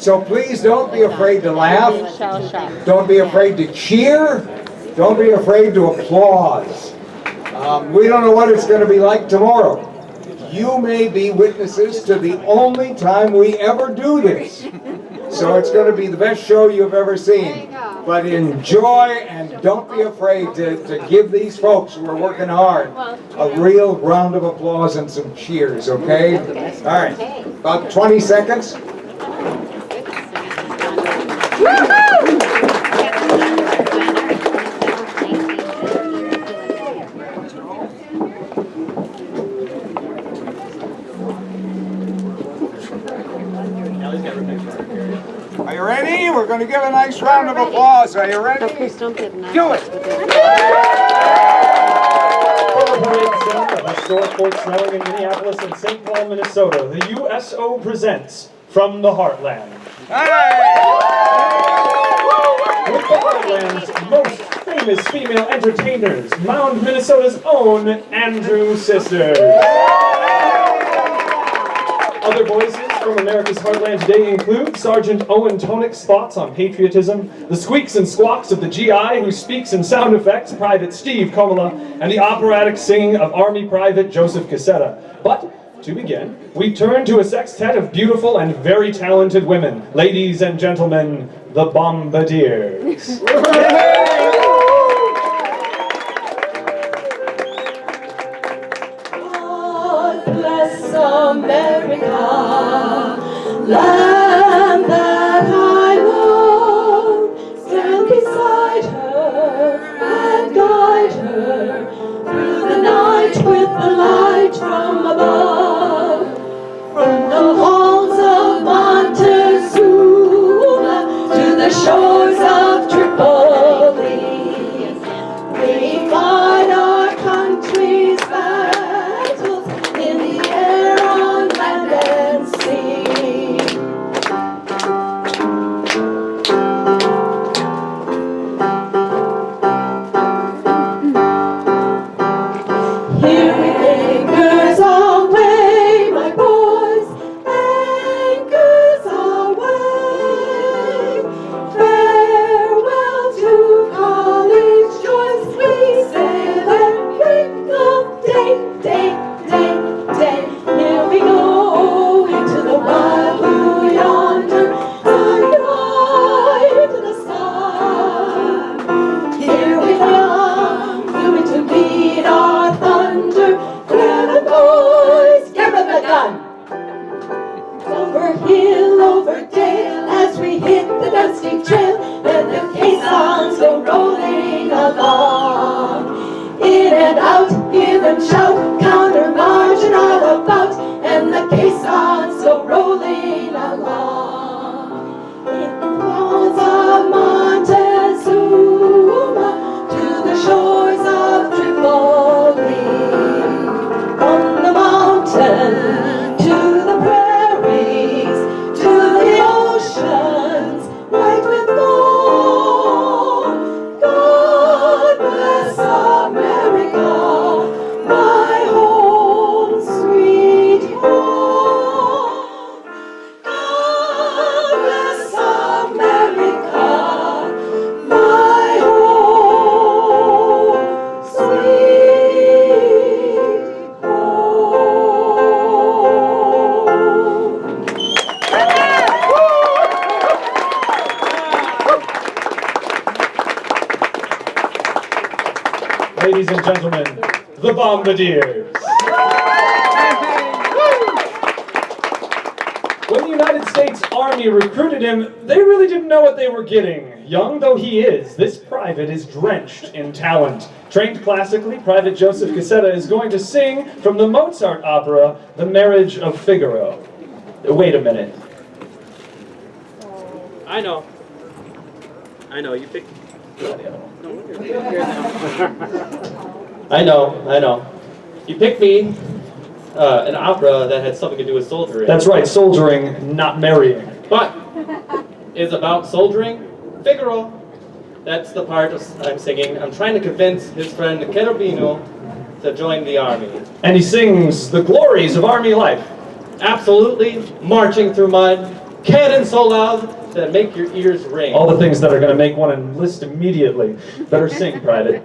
So please don't be afraid to laugh. Don't be afraid to cheer. Don't be afraid to applause. We don't know what it's going to be like tomorrow. You may be witnesses to the only time we ever do this. So it's going to be the best show you've ever seen. But enjoy and don't be afraid to give these folks who are working hard a real round of applause and some cheers, okay? All right, about 20 seconds. Are you ready? We're going to give a nice round of applause. Are you ready? Do it! For the parade center of historic Fort Snelling in Minneapolis and St. Paul, Minnesota, the USO presents From the Heartland. With the Heartland's most famous female entertainers, Mound, Minnesota's own Andrew Sisters. Other voices from America's Heartland today include Sgt Owen Cunningham's thoughts on patriotism, the squeaks and squawks of the GI who speaks in sound effects, Private Steve Komola, and the operatic singing of Army Private Joseph Cassetta. But, to begin, we turn to a sextet of beautiful and very talented women. Ladies and gentlemen, the Bombardiers. God bless America, land that I love. Stand beside her and guide her through the night with the light from above. From the halls of Montezuma to the shores of Tripoli, we fight our country's battles in the air, on land and sea. Here anchors away, my boys, anchors away. Farewell to college joys, we say that break of day, day, day, day. Here we go into the wild blue yonder, and high into the sun. Here we come, moving to beat our thunder. Grab the boys, give them the gun. Over hill, over dale, as we hit the dusty trail, then the caissons go rolling along. In and out, hear them shout, counter march and all about, and the caissons go rolling along. In the halls of Montezuma to the shores of Tripoli, from the mountain to the prairies, to the oceans white with gold. God bless America, my home, sweet home. God bless America, my home, sweet home. Ladies and gentlemen, the Bombardiers. When the United States Army recruited him, they really didn't know what they were getting. Young though he is, this private is drenched in talent. Trained classically, Private Joseph Cassetta is going to sing from the Mozart opera, The Marriage of Figaro. Wait a minute. I know, you picked... I know. You picked me, an opera that had something to do with soldiering. That's right, soldiering, not marrying. But is about soldiering. Figaro. That's the part I'm singing. I'm trying to convince his friend Cherubino to join the army. And he sings the glories of army life. Absolutely, marching through mud, Cannon so loud that it make your ears ring. All the things that are going to make one enlist immediately. Better sing, Private.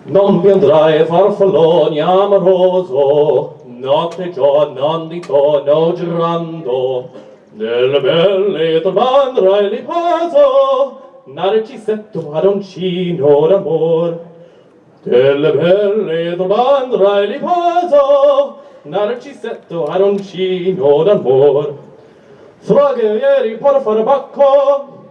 Non vedrai farfalloni amoroso, notte già non di tono girando, nelle belle tormandrai li paso, narcisetto adoncino d'amor. Delle belle tormandrai li paso, narcisetto adoncino d'amor. Fraghe ieri per fare bacco,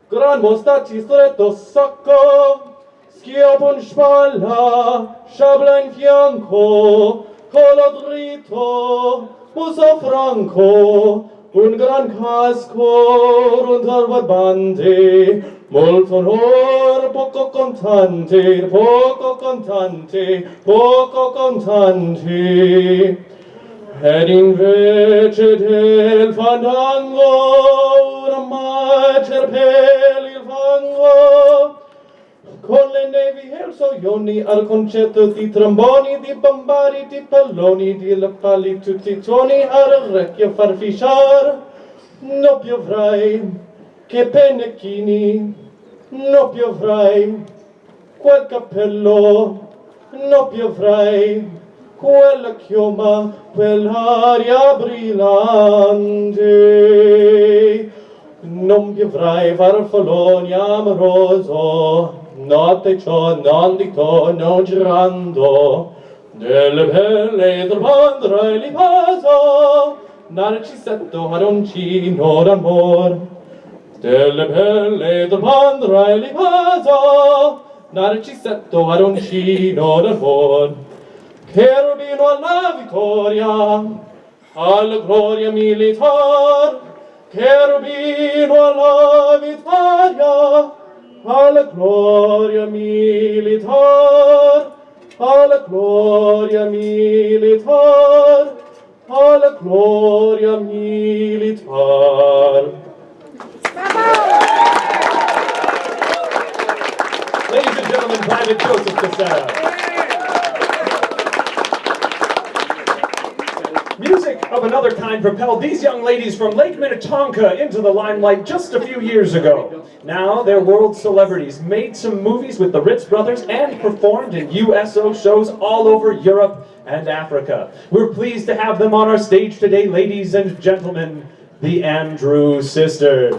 gran mostacci stretto sacco, schioppo in spalla, sciabla in fianco, collo dritto, muso franco, un gran casco, un turbante, molto onor, poco contante, poco contante, poco contante. Ed invece del fandango, una macer per il fango, con le nevi e il soglioni al concerto di tromboni, di bombari, di palloni, di lappali tutti i tuoni all'orecchio far fisciar. No piovrai che pennecchini, no piovrai quel cappello, no piovrai quella chioma, quell'aria brillante. Non piovrai farfalloni amoroso, notte ciò non di tono girando, delle belle tormandrai li paso, narcisetto adoncino d'amor. Delle belle tormandrai li paso, narcisetto adoncino d'amor. Cherubino alla vittoria, alla gloria militar, cherubino alla vittoria, alla gloria militar, alla gloria militar, alla gloria militar. Ladies and gentlemen, Private Joseph Cassara. Music of another kind propelled these young ladies from Lake Minnetonka into the limelight just a few years ago. Now they're world celebrities, made some movies with the Ritz brothers, and performed in USO shows all over Europe and Africa. We're pleased to have them on our stage today, ladies and gentlemen, the Andrew Sisters.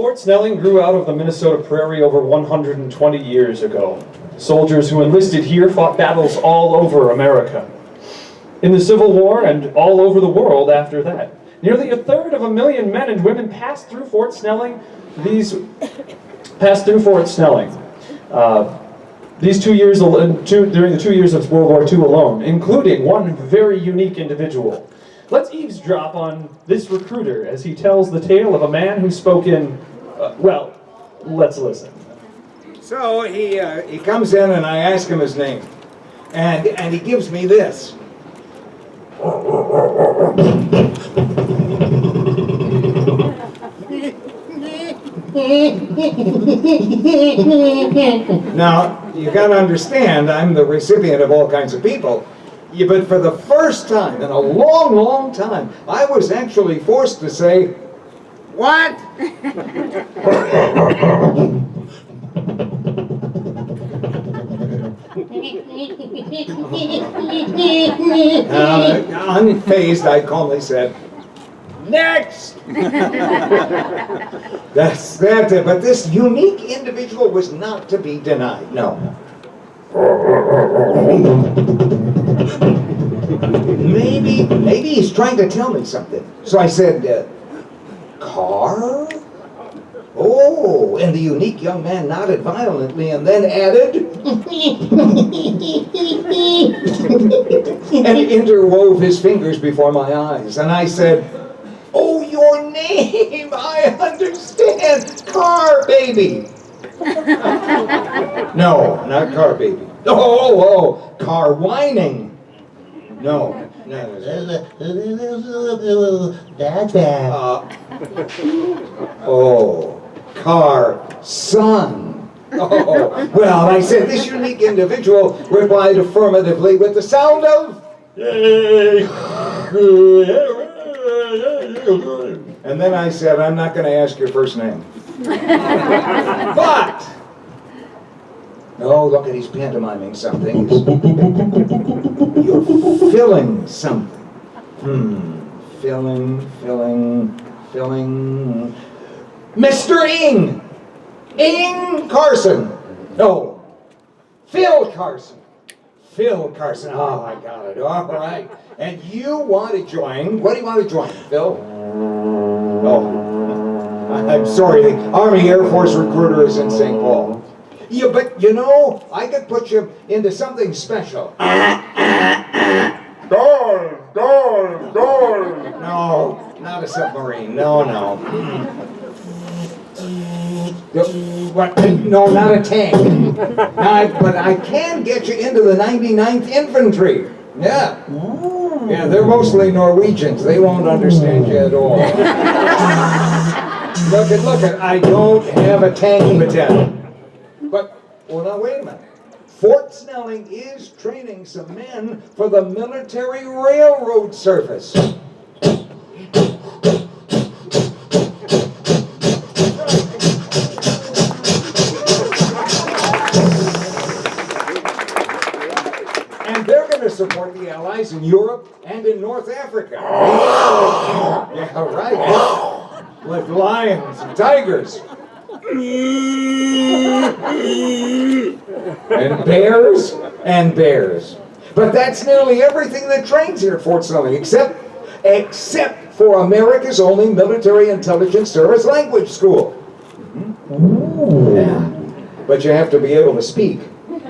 Fort Snelling grew out of the Minnesota prairie over 120 years ago. Soldiers who enlisted here fought battles all over America. In the Civil War and all over the world after that. Nearly 1/3 men and women passed through Fort Snelling. During the 2 years of World War II alone, including one very unique individual. Let's eavesdrop on this recruiter as he tells the tale of a man who spoke in, well, let's listen. So he comes in and I ask him his name, and he gives me this. Now, you gotta understand, I'm the recipient of all kinds of people. Yeah, but for the first time in a long, long time, I was actually forced to say, "What?" Unfazed, I calmly said, "Next!" That's that. But this unique individual was not to be denied. No. Maybe he's trying to tell me something. So I said, "Car?" "Oh," and the unique young man nodded violently and then added, and interwove his fingers before my eyes. And I said, "Oh, your name, I understand, Car Baby." No, not Car Baby. Oh, Car Whining. No. Car Son. Oh, well, I said this unique individual replied affirmatively with the sound of yay. And then I said, "I'm not going to ask your first name." But, oh, look at, he's pantomiming something. You're filling something. Filling. Mr. Ing Carson. No, Phil Carson. Oh, I got it. All right. And you want to join, what do you want to join, Phil? Oh, I'm sorry, the Army Air Force recruiter is in St. Paul. Yeah, but you know, I could put you into something special. Door. No, not a submarine. No. What? No, not a tank. But I can get you into the 99th Infantry. Yeah. Yeah, they're mostly Norwegians. They won't understand you at all. Look at, I don't have a tank battalion. But, well, now wait a minute. Fort Snelling is training some men for the military railroad service. And they're going to support the Allies in Europe and in North Africa. Yeah, right. With lions and tigers. And bears. But that's nearly everything that trains here at Fort Snelling, except for America's only military intelligence service language school. Yeah. But you have to be able to speak.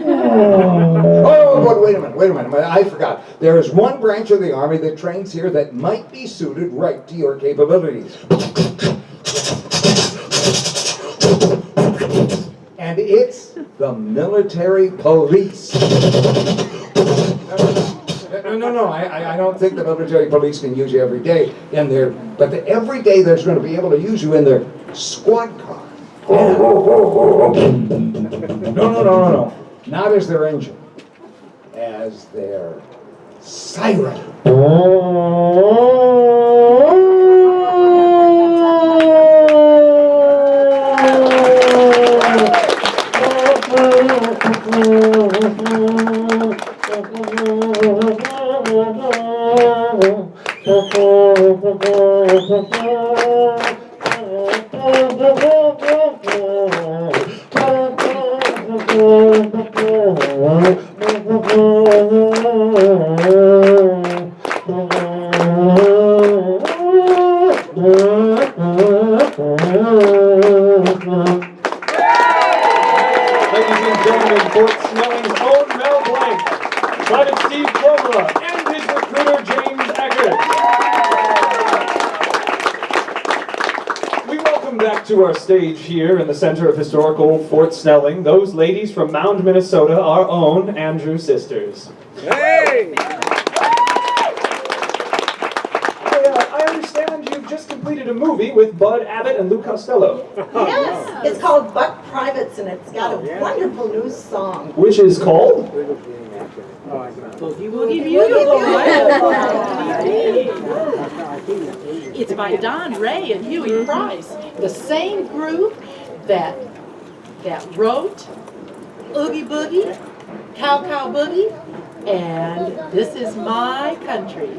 Oh, but wait a minute. I forgot. There is one branch of the Army that trains here that might be suited right to your capabilities. And it's the military police. No, I don't think the military police can use you every day in their, but every day they're going to be able to use you in their squad car. Yeah. No. Not as their engine, as their siren. Ladies and gentlemen, Fort Snelling's own Mel Blanc, Private Steve Bomba, and his recruiter James Eckert. We welcome back to our stage here in the center of historical Fort Snelling those ladies from Mound, Minnesota, our own Andrew sisters. Hey! I understand you've just completed a movie with Bud Abbott and Lou Costello. Yes, it's called Buck Privates, and it's got a wonderful new song. Which is called? Boogie Beautiful. It's by Don Ray and Huey Price, the same group that wrote Oogie Boogie, Cow Cow Boogie, and This Is My Country.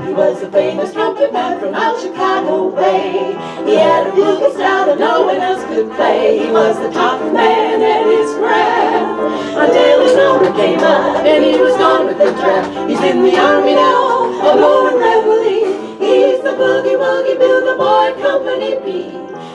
He was a famous trumpet man from out Chicago way. He had a boogie style that no one else could play. He was the top man at his craft until his number came up and he was gone with the draft. He's in the army now, a blowing reveille. He's the boogie woogie bugle boy, Company B.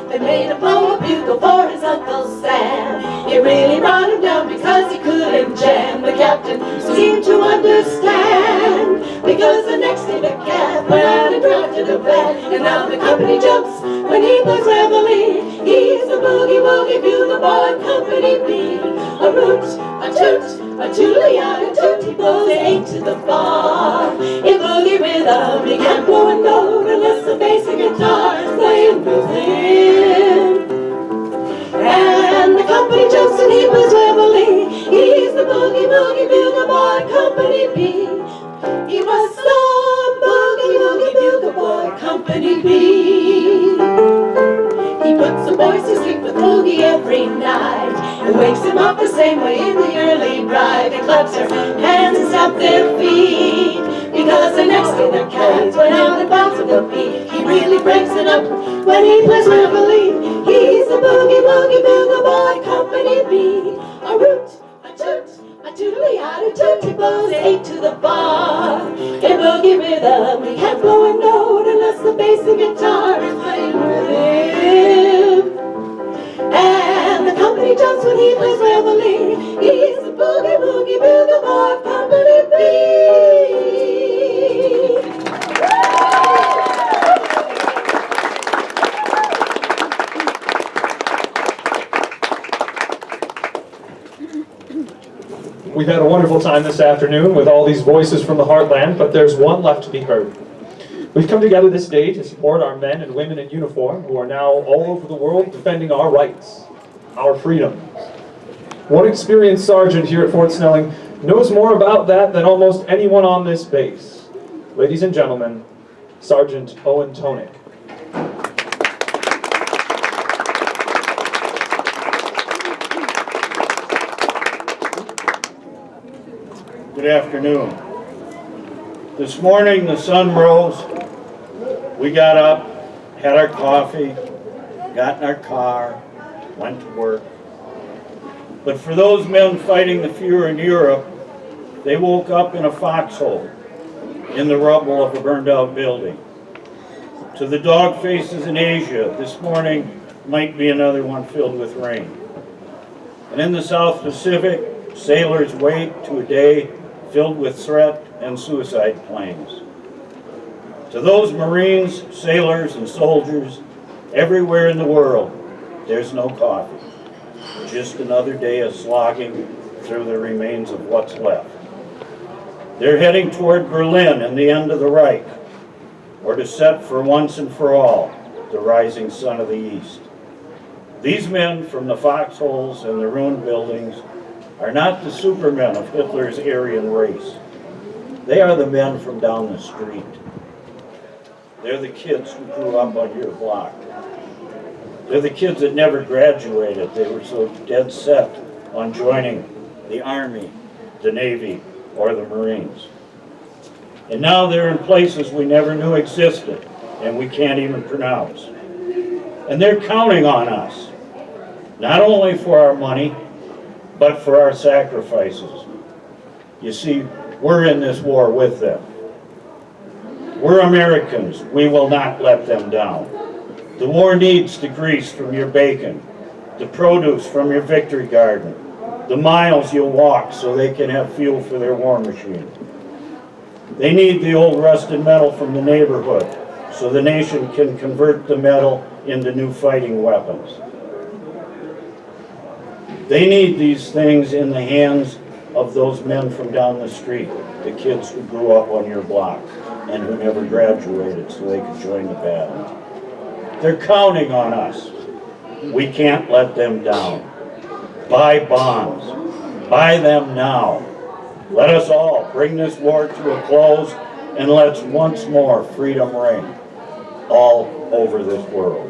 They made a blow a bugle for his Uncle Sam. It really brought him down because he couldn't jam. The captain seemed to understand, because the next day the cat went out and drafted a band. And now the company jumps when he plays reveille. He's the boogie woogie bugle boy, Company B. A root, a toot, a toolie, a toot. He blows 8 to the bar. In boogie rhythm he can't blow a note unless the bass and guitar is playing with him. And the company jumps and he plays reveille. He's the boogie woogie bugle boy, Company B. He was the boogie woogie bugle boy, Company B. He puts the boys to sleep with boogie every night and wakes him up the same way in the early bride. They clap their hands and stamp their feet because the next day their cats went out and bounced with the beat. He really breaks it up when he plays reveille. He's the boogie woogie bugle boy, Company B. A root, a toot, a tootly out a toot. He blows 8 to the bar. In boogie rhythm he can't blow a note unless the bass and guitar is playing with him. And the company jumps when he plays reveille. He's the boogie woogie bugle boy, Company B. We've had a wonderful time this afternoon with all these voices from the heartland, but there's one left to be heard. We've come together this day to support our men and women in uniform who are now all over the world defending our rights, our freedoms. One experienced sergeant here at Fort Snelling knows more about that than almost anyone on this base. Ladies and gentlemen, Sgt Owen Cunningham. Good afternoon. This morning the sun rose, we got up, had our coffee, got in our car, went to work. But for those men fighting the Fuhrer in Europe, they woke up in a foxhole in the rubble of a burned out building. To the dog faces in Asia, this morning might be another one filled with rain. And in the South Pacific, sailors wake to a day filled with threat and suicide planes. To those Marines, sailors, and soldiers everywhere in the world, there's no coffee. Just another day of slogging through the remains of what's left. They're heading toward Berlin and the end of the Reich, or to set for once and for all the rising sun of the East. These men from the foxholes and the ruined buildings are not the supermen of Hitler's Aryan race. They are the men from down the street. They're the kids who grew up on your block. They're the kids that never graduated. They were so dead set on joining the Army, the Navy, or the Marines. And now they're in places we never knew existed and we can't even pronounce. And they're counting on us, not only for our money, but for our sacrifices. You see, we're in this war with them. We're Americans. We will not let them down. The war needs the grease from your bacon, the produce from your victory garden, the miles you'll walk so they can have fuel for their war machine. They need the old rusted metal from the neighborhood so the nation can convert the metal into new fighting weapons. They need these things in the hands of those men from down the street, the kids who grew up on your block and who never graduated so they could join the battle. They're counting on us. We can't let them down. Buy bonds. Buy them now. Let us all bring this war to a close, and let's once more freedom ring all over this world.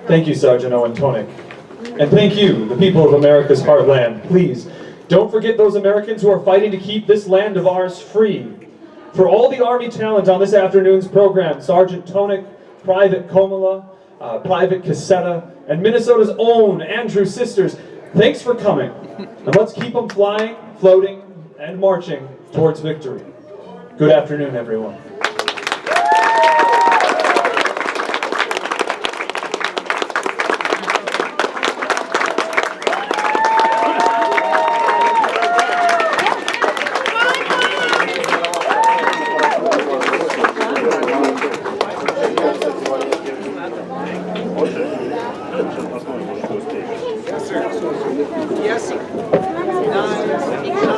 Thank you, Sgt Owen Cunningham. And thank you, the people of America's heartland. Please, don't forget those Americans who are fighting to keep this land of ours free. For all the Army talent on this afternoon's program, Sgt Tonik, Private Komala, Private Cassetta, and Minnesota's own Andrew Sisters, thanks for coming. And let's keep them flying, floating, and marching towards victory. Good afternoon, everyone. Yes, sir.